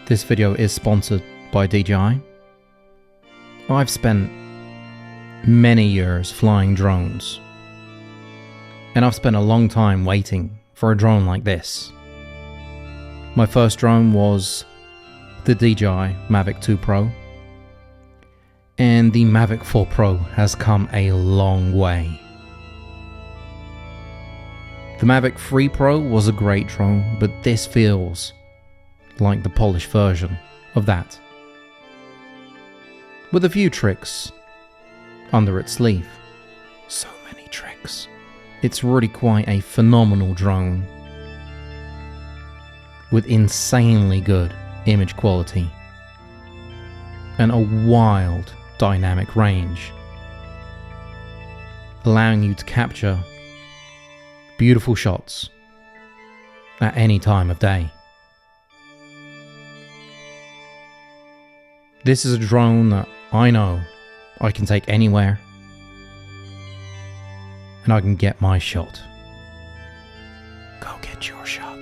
This video is sponsored by DJI. I've spent many years flying drones, and I've spent a long time waiting for a drone like this. My first drone was the DJI Mavic 2 Pro, and the Mavic 4 Pro has come a long way. The Mavic 3 Pro was a great drone, but this feels like the polished version of that, with a few tricks under its sleeve. So many tricks. It's really quite a phenomenal drone with insanely good image quality and a wild dynamic range, allowing you to capture beautiful shots at any time of day. This is a drone that I know I can take anywhere, and I can get my shot. Go get your shot.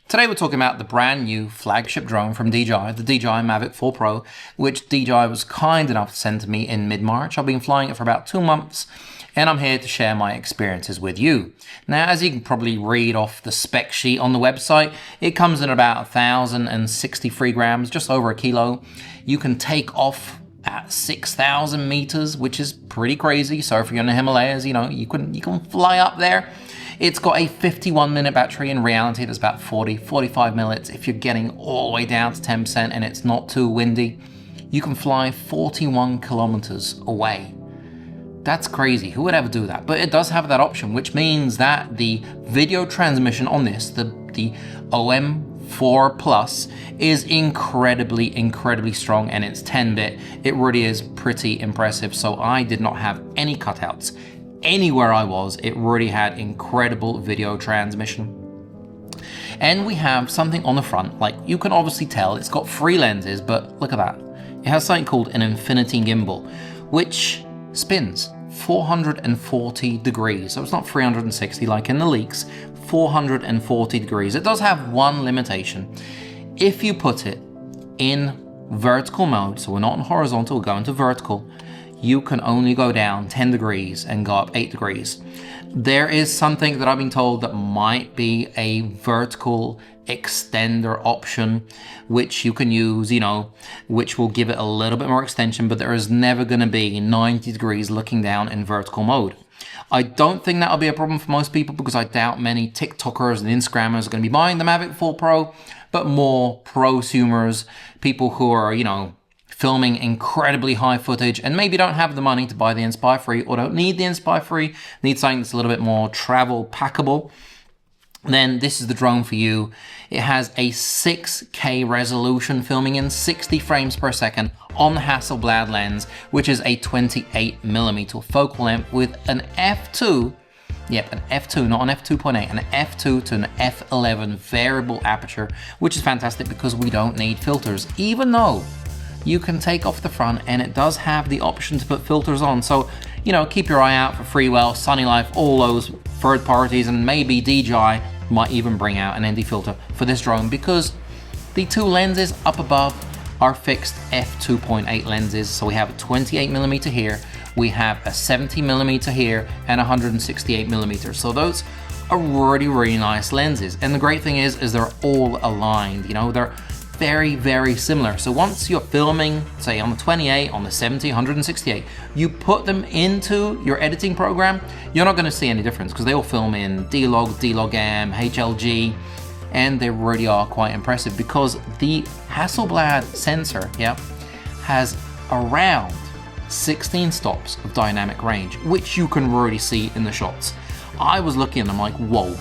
Today we're talking about the brand new flagship drone from DJI, the DJI Mavic 4 Pro, which DJI was kind enough to send to me in mid-March. I've been flying it for about 2 months, and I'm here to share my experiences with you. Now, as you can probably read off the spec sheet on the website, it comes in about 1,063 grams, just over a kilo. You can take off at 6,000 meters, which is pretty crazy. So if you're in the Himalayas, you can fly up there. It's got a 51-minute battery. In reality, that's about 45 minutes. If you're getting all the way down to 10% and it's not too windy, you can fly 41 kilometers away. That's crazy. Who would ever do that? But it does have that option, which means that the video transmission on this, the OM4 Plus, is incredibly strong, and it's 10-bit. It really is pretty impressive. So I did not have any cutouts. Anywhere I was, it really had incredible video transmission. And we have something on the front, like you can obviously tell it's got 3 lenses, but look at that. It has something called an infinity gimbal, which spins 440 degrees. So it's not 360 like in the leaks, 440 degrees. It does have one limitation. If you put it in vertical mode, so we're not in horizontal, we're going to vertical, you can only go down 10 degrees and go up 8 degrees. There is something that I've been told that might be a vertical extender option, which you can use, which will give it a little bit more extension, but there is never going to be 90 degrees looking down in vertical mode. I don't think that'll be a problem for most people, because I doubt many TikTokers and Instagrammers are going to be buying the Mavic 4 Pro, but more prosumers, people who are, filming incredibly high footage and maybe don't have the money to buy the Inspire 3 or don't need the Inspire 3, need something that's a little bit more travel packable, then this is the drone for you. It has a 6K resolution, filming in 60 frames per second on the Hasselblad lens, which is a 28mm focal length with an f2, an f2, not an f2.8, an f2 to an f11 variable aperture, which is fantastic because we don't need filters, even though you can take off the front and it does have the option to put filters on. So, keep your eye out for Freewell, Sunny Life, all those third parties, and maybe DJI might even bring out an ND filter for this drone, because the 2 lenses up above are fixed f2.8 lenses. So we have a 28mm here, we have a 70mm here, and 168mm. So those are really nice lenses. And the great thing is they're all aligned, they're very similar. So once you're filming, say on the 28, on the 70, 168, you put them into your editing program, you're not going to see any difference, because they all film in D-Log, D-Log-M, HLG, and they really are quite impressive, because the Hasselblad sensor has around 16 stops of dynamic range, which you can really see in the shots. I was looking and I'm like, whoa,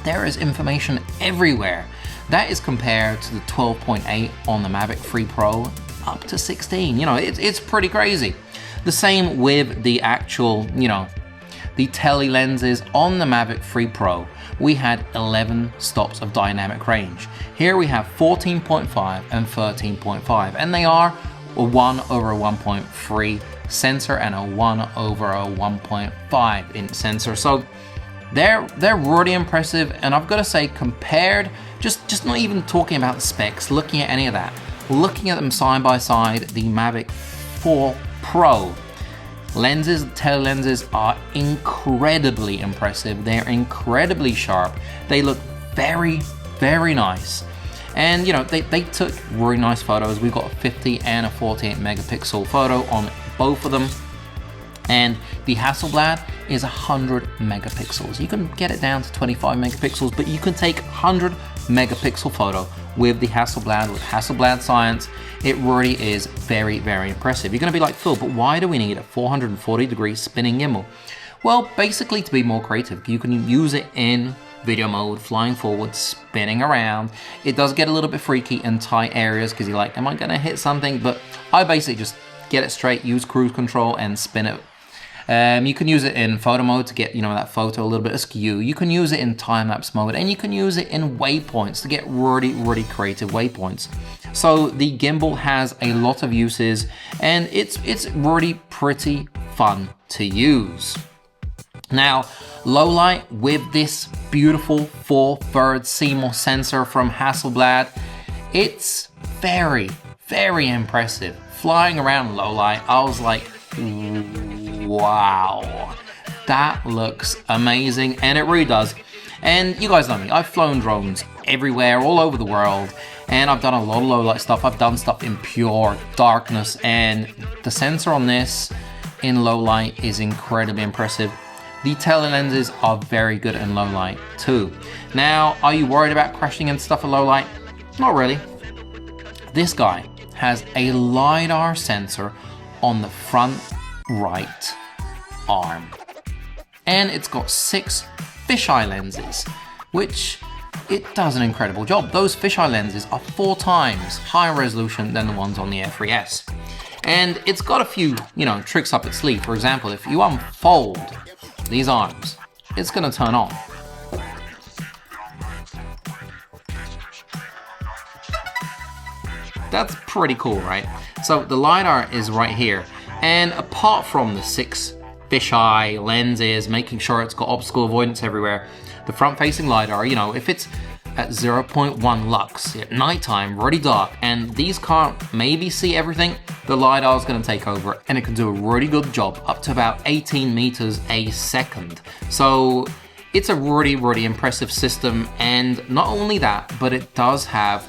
there is information everywhere. That is compared to the 12.8 on the Mavic 3 Pro, up to 16. It's pretty crazy. The same with the actual, the tele lenses on the Mavic 3 Pro. We had 11 stops of dynamic range. Here we have 14.5 and 13.5, and they are a 1/1.3 sensor and a 1/1.5 inch sensor. So they're really impressive, and I've got to say, compared Just not even talking about the specs, looking at any of that. Looking at them side by side, the Mavic 4 Pro. Lenses, tail lenses are incredibly impressive. They're incredibly sharp. They look very, very nice. And you know, they took really nice photos. We've got a 50 and a 48 megapixel photo on both of them. And the Hasselblad is 100 megapixels. You can get it down to 25 megapixels, but you can take 100 megapixel photo with the Hasselblad, with Hasselblad Science. It really is very, very impressive. You're gonna be like, Phil, but why do we need a 440 degree spinning gimbal? Well, basically to be more creative. You can use it in video mode, flying forward, spinning around. It does get a little bit freaky in tight areas because you're like, am I gonna hit something? But I basically just get it straight, use cruise control and spin it. You can use it in photo mode to get, you know, that photo a little bit askew. You can use it in time-lapse mode, and you can use it in waypoints to get really, really creative waypoints. So the gimbal has a lot of uses, and it's really pretty fun to use. Now, low light with this beautiful 4/3 CMOS sensor from Hasselblad, it's very, very impressive. Flying around low light, I was like, wow, that looks amazing, and it really does. And you guys know me, I've flown drones everywhere, all over the world, and I've done a lot of low light stuff. I've done stuff in pure darkness, and the sensor on this in low light is incredibly impressive. The tail lenses are very good in low light too. Now, are you worried about crashing and stuff in low light? Not really. This guy has a LiDAR sensor on the front right arm. And it's got 6 fisheye lenses, which it does an incredible job. Those fisheye lenses are 4 times higher resolution than the ones on the Air 3S. And it's got a few, you know, tricks up its sleeve. For example, if you unfold these arms, it's gonna turn on. That's pretty cool, right? So the LiDAR is right here. And apart from the 6 fisheye lenses, making sure it's got obstacle avoidance everywhere, the front-facing LiDAR, you know, if it's at 0.1 lux at nighttime, really dark, and these can't maybe see everything, the LiDAR is going to take over, and it can do a really good job up to about 18 meters a second. So it's a really, really impressive system, and not only that, but it does have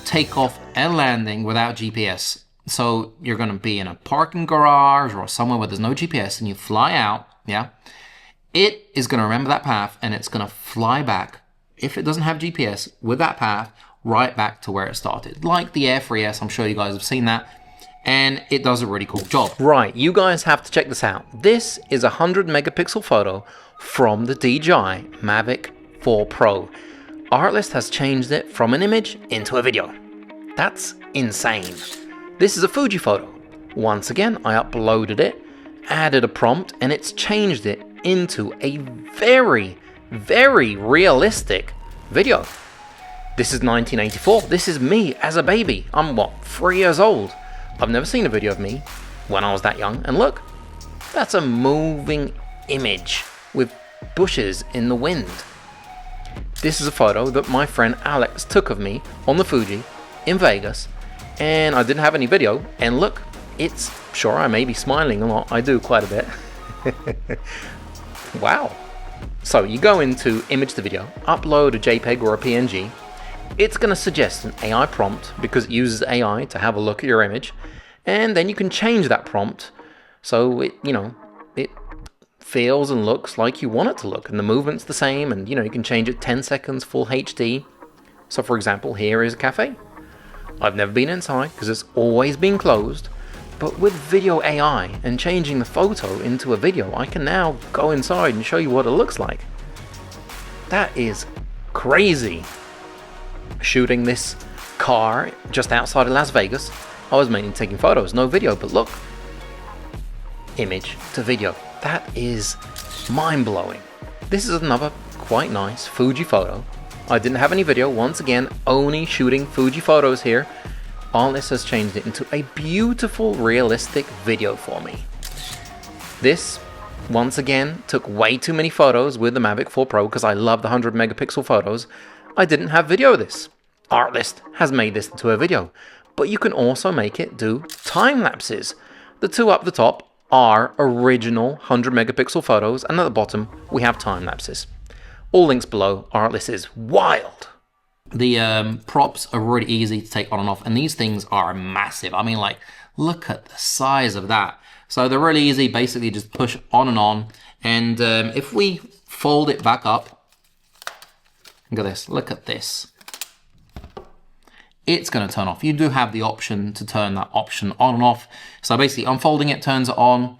takeoff and landing without GPS. So you're going to be in a parking garage or somewhere where there's no GPS, and you fly out, yeah, it is going to remember that path, and it's going to fly back, if it doesn't have GPS, with that path right back to where it started. Like the Air 3S, I'm sure you guys have seen that, and it does a really cool job. Right, you guys have to check this out. This is a 100 megapixel photo from the DJI Mavic 4 Pro. Artlist has changed it from an image into a video. That's insane. This is a Fuji photo. Once again, I uploaded it, added a prompt, and it's changed it into a very, very realistic video. This is 1984. This is me as a baby. I'm what, 3 years old? I've never seen a video of me when I was that young. And look, that's a moving image with bushes in the wind. This is a photo that my friend Alex took of me on the Fuji in Vegas, and I didn't have any video. And look, it's, sure, I may be smiling a lot. I do quite a bit. Wow. So you go into image to video, upload a JPEG or a PNG. It's going to suggest an AI prompt because it uses AI to have a look at your image, and then you can change that prompt so it, you know, it feels and looks like you want it to look, and the movement's the same, and you know, you can change it 10 seconds full HD. So for example, here is a cafe. I've never been inside because it's always been closed, but with video AI and changing the photo into a video, I can now go inside and show you what it looks like. That is crazy. Shooting this car just outside of Las Vegas. I was mainly taking photos, no video, but look. Image to video. That is mind-blowing. This is another quite nice Fuji photo. I didn't have any video, once again, only shooting Fuji photos here. Artlist has changed it into a beautiful, realistic video for me. This, once again, took way too many photos with the Mavic 4 Pro because I love the 100 megapixel photos. I didn't have video of this. Artlist has made this into a video, but you can also make it do time lapses. The two up the top are original 100 megapixel photos, and at the bottom we have time lapses. All links below. Artlist is wild. The props are really easy to take on and off, and these things are massive. I mean, like, look at the size of that. So they're really easy. Basically just push on and on, and if we fold it back up, look at this, look at this, it's going to turn off. You do have the option to turn that option on and off. So basically unfolding it turns it on,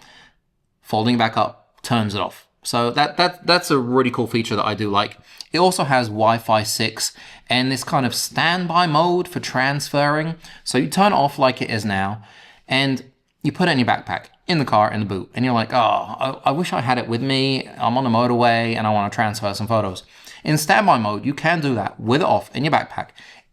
folding it back up turns it off. So that's a really cool feature that I do like. It also has Wi-Fi 6 and this kind of standby mode for transferring. So you turn it off like it is now, and you put it in your backpack, in the car, in the boot, and you're like, oh, I wish I had it with me. I'm on the motorway and I want to transfer some photos. In standby mode, you can do that with it off in your backpack,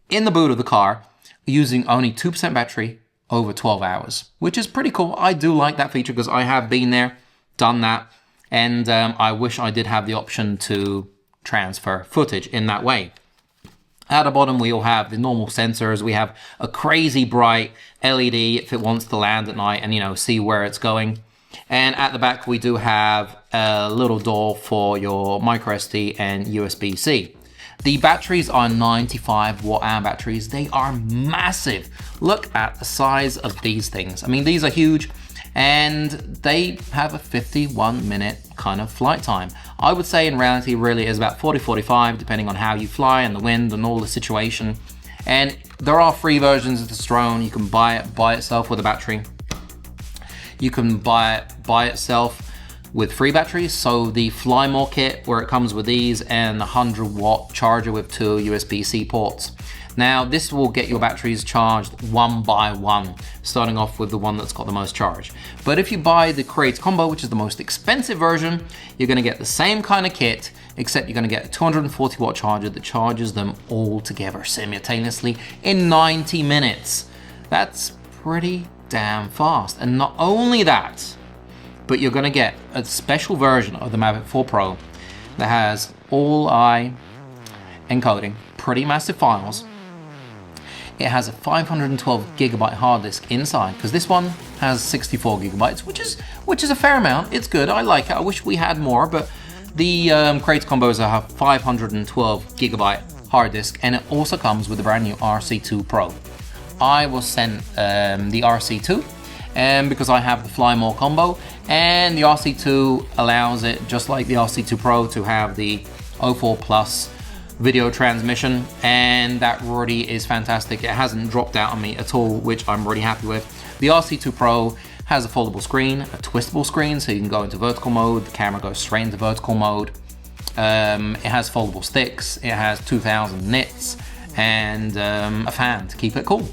in the boot of the car, using only 2% battery over 12 hours, which is pretty cool. I do like that feature because I have been there, done that, and I wish I did have the option to transfer footage in that way. At the bottom, we all have the normal sensors. We have a crazy bright LED if it wants to land at night and, you know, see where it's going. And at the back, we do have a little door for your micro SD and USB-C. The batteries are 95 watt-hour batteries. They are massive. Look at the size of these things. I mean, these are huge, and they have a 51-minute kind of flight time. I would say in reality, really is about 40-45, depending on how you fly and the wind and all the situation. And there are free versions of this drone. You can buy it by itself with a battery. You can buy it by itself with free batteries. So the Fly More kit, where it comes with these and the 100-watt charger with 2 USB-C ports. Now, this will get your batteries charged one by one, starting off with the one that's got the most charge. But if you buy the Create Combo, which is the most expensive version, you're gonna get the same kind of kit, except you're gonna get a 240-watt charger that charges them all together simultaneously in 90 minutes. That's pretty damn fast. And not only that, but you're gonna get a special version of the Mavic 4 Pro that has all-eye encoding, pretty massive files. It has a 512 gigabyte hard disk inside, because this one has 64 gigabytes, which is a fair amount. It's good. I like it. I wish we had more, but the Create Combos have 512 gigabyte hard disk, and it also comes with the brand new RC2 Pro. I was sent the RC2 because I have the Fly More combo, and the RC2 allows it, just like the RC2 Pro, to have the 04 Plus video transmission, and that really is fantastic. It hasn't dropped out on me at all, which I'm really happy with. The RC2 Pro has a foldable screen, a twistable screen, so you can go into vertical mode. The camera goes straight into vertical mode. It has foldable sticks. It has 2000 nits and a fan to keep it cool.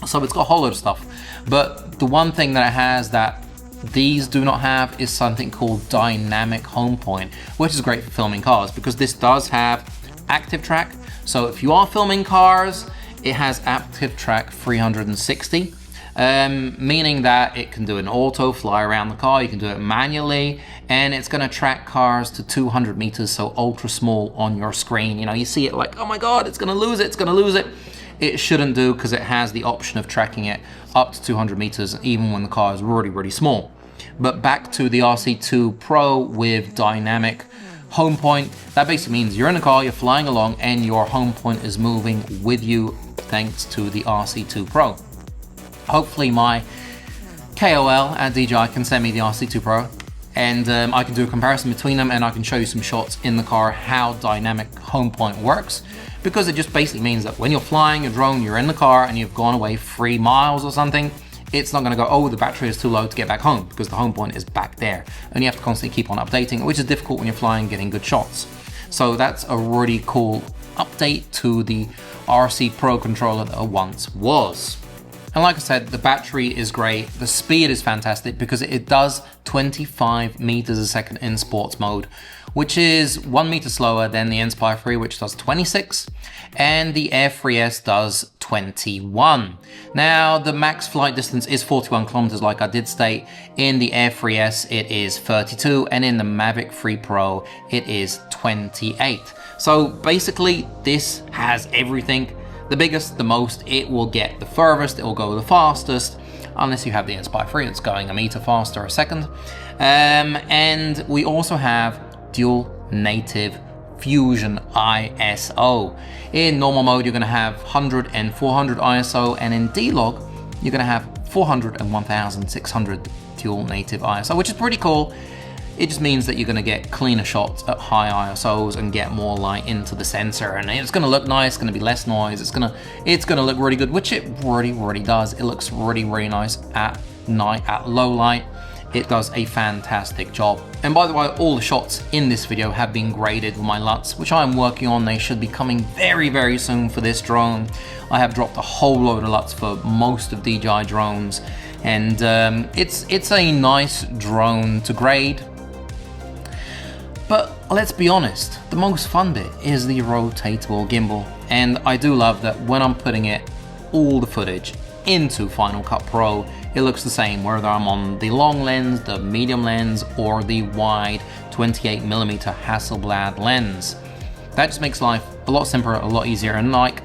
So it's got a whole load of stuff. But the one thing that it has that these do not have is something called dynamic home point, which is great for filming cars, because this does have active track. So if you are filming cars, it has active track 360, meaning that it can do an auto fly around the car. You can do it manually, and it's going to track cars to 200 meters, so ultra small on your screen. You know, you see it like, oh my god, it's going to lose it, it's going to lose it. It shouldn't do, because it has the option of tracking it up to 200 meters, even when the car is really, really small. But back to the RC2 Pro with dynamic home point. That basically means you're in the car, you're flying along, and your home point is moving with you thanks to the RC2 Pro. Hopefully my KOL at DJI can send me the RC2 Pro, and I can do a comparison between them, and I can show you some shots in the car how dynamic home point works, because it just basically means that when you're flying your drone, you're in the car and you've gone away 3 miles or something, it's not going to go, oh, the battery is too low to get back home, because the home point is back there. And you have to constantly keep on updating, which is difficult when you're flying, getting good shots. So that's a really cool update to the RC Pro controller that once was. And like I said, the battery is great. The speed is fantastic, because it does 25 meters a second in sports mode, which is 1 meter slower than the Inspire 3, which does 26, and the Air 3S does 21. Now, the max flight distance is 41 kilometers, like I did state. In the Air 3S, it is 32, and in the Mavic 3 Pro, it is 28. So basically, this has everything. The biggest, the most, it will get the furthest, it will go the fastest, unless you have the Inspire 3, it's going a meter faster a second. And we also have dual native Fusion ISO. In normal mode, you're going to have 100 and 400 ISO, and in D-Log, you're going to have 400 and 1600 dual native ISO, which is pretty cool. It just means that you're going to get cleaner shots at high ISOs and get more light into the sensor, and it's going to look nice. It's going to be less noise. It's going to look really good, which it really does. It looks really nice at night, at low light. It does a fantastic job. And by the way, all the shots in this video have been graded with my LUTs, which I'm working on. They should be coming very soon for this drone. I have dropped a whole load of LUTs for most of DJI drones, and it's a nice drone to grade. But let's be honest, the most fun bit is the rotatable gimbal, and I do love that when I'm putting all the footage into Final Cut Pro, it looks the same whether I'm on the long lens, the medium lens, or the wide 28mm Hasselblad lens. That just makes life a lot simpler, a lot easier, and like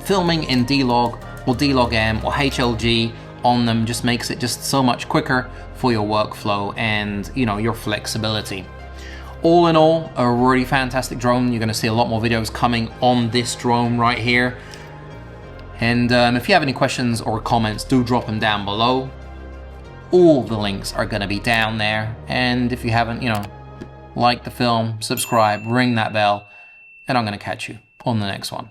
filming in D-Log or D-Log-M or HLG on them just makes it just so much quicker for your workflow and, you know, your flexibility. All in all, a really fantastic drone. You're going to see a lot more videos coming on this drone right here. And if you have any questions or comments, do drop them down below. All the links are going to be down there. And if you haven't, you know, liked the film, subscribe, ring that bell, and I'm going to catch you on the next one.